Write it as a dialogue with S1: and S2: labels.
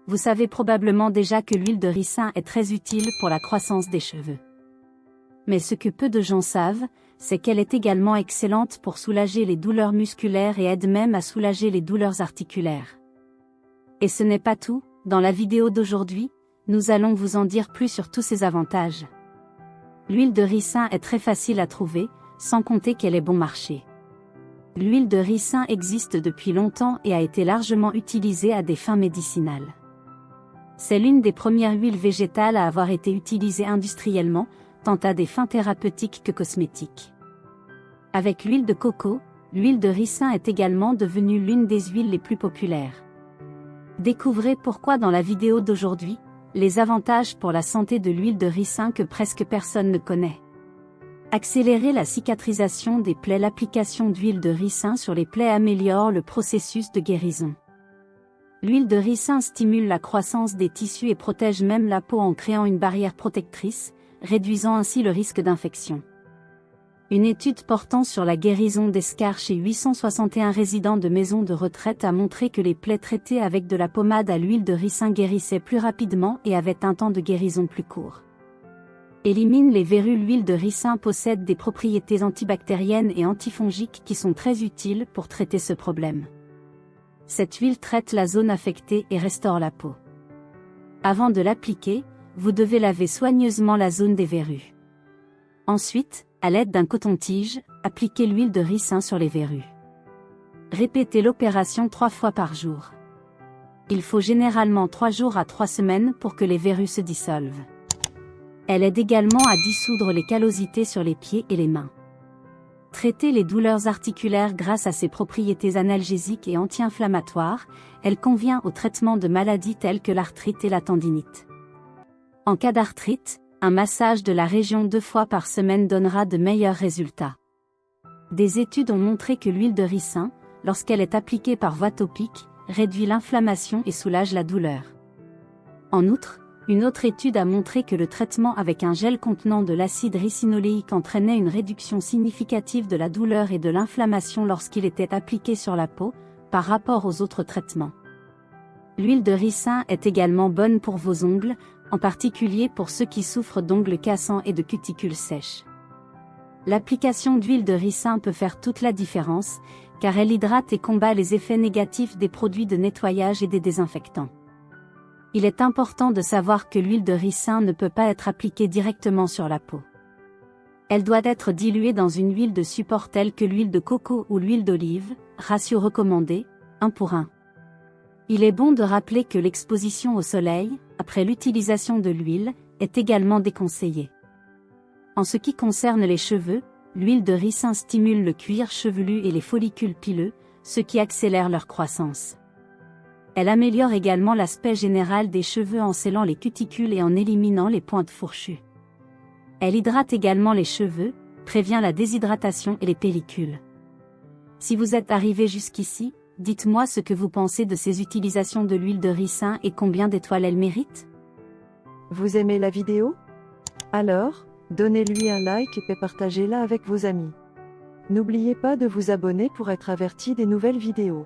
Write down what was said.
S1: vous savez probablement déjà que l'huile de ricin est très utile pour la croissance des cheveux. Mais ce que peu de gens savent, c'est qu'elle est également excellente pour soulager les douleurs musculaires et aide même à soulager les douleurs articulaires. Et ce n'est pas tout, dans la vidéo d'aujourd'hui, nous allons vous en dire plus sur tous ses avantages. L'huile de ricin est très facile à trouver, sans compter qu'elle est bon marché. L'huile de ricin existe depuis longtemps et a été largement utilisée à des fins médicinales. C'est l'une des premières huiles végétales à avoir été utilisée industriellement, tant à des fins thérapeutiques que cosmétiques. Avec l'huile de coco, l'huile de ricin est également devenue l'une des huiles les plus populaires. Découvrez pourquoi dans la vidéo d'aujourd'hui, les avantages pour la santé de l'huile de ricin que presque personne ne connaît. Accélérer la cicatrisation des plaies. L'application d'huile de ricin sur les plaies améliore le processus de guérison. L'huile de ricin stimule la croissance des tissus et protège même la peau en créant une barrière protectrice, réduisant ainsi le risque d'infection. Une étude portant sur la guérison d'escarres chez 861 résidents de maisons de retraite a montré que les plaies traitées avec de la pommade à l'huile de ricin guérissaient plus rapidement et avaient un temps de guérison plus court. Élimine les verrues. L'huile de ricin possède des propriétés antibactériennes et antifongiques qui sont très utiles pour traiter ce problème. Cette huile traite la zone affectée et restaure la peau. Avant de l'appliquer, vous devez laver soigneusement la zone des verrues. Ensuite, à l'aide d'un coton-tige, appliquez l'huile de ricin sur les verrues. Répétez l'opération 3 fois par jour. Il faut généralement 3 jours à 3 semaines pour que les verrues se dissolvent. Elle aide également à dissoudre les callosités sur les pieds et les mains. Traiter les douleurs articulaires grâce à ses propriétés analgésiques et anti-inflammatoires, elle convient au traitement de maladies telles que l'arthrite et la tendinite. En cas d'arthrite, un massage de la région 2 fois par semaine donnera de meilleurs résultats. Des études ont montré que l'huile de ricin, lorsqu'elle est appliquée par voie topique, réduit l'inflammation et soulage la douleur. En outre, une autre étude a montré que le traitement avec un gel contenant de l'acide ricinoléique entraînait une réduction significative de la douleur et de l'inflammation lorsqu'il était appliqué sur la peau, par rapport aux autres traitements. L'huile de ricin est également bonne pour vos ongles, en particulier pour ceux qui souffrent d'ongles cassants et de cuticules sèches. L'application d'huile de ricin peut faire toute la différence, car elle hydrate et combat les effets négatifs des produits de nettoyage et des désinfectants. Il est important de savoir que l'huile de ricin ne peut pas être appliquée directement sur la peau. Elle doit être diluée dans une huile de support telle que l'huile de coco ou l'huile d'olive, ratio recommandé, 1 pour 1. Il est bon de rappeler que l'exposition au soleil, après l'utilisation de l'huile, est également déconseillée. En ce qui concerne les cheveux, l'huile de ricin stimule le cuir chevelu et les follicules pileux, ce qui accélère leur croissance. Elle améliore également l'aspect général des cheveux en scellant les cuticules et en éliminant les pointes fourchues. Elle hydrate également les cheveux, prévient la déshydratation et les pellicules. Si vous êtes arrivé jusqu'ici, dites-moi ce que vous pensez de ces utilisations de l'huile de ricin et combien d'étoiles elle mérite.
S2: Vous aimez la vidéo? Alors, donnez-lui un like et partagez-la avec vos amis. N'oubliez pas de vous abonner pour être averti des nouvelles vidéos.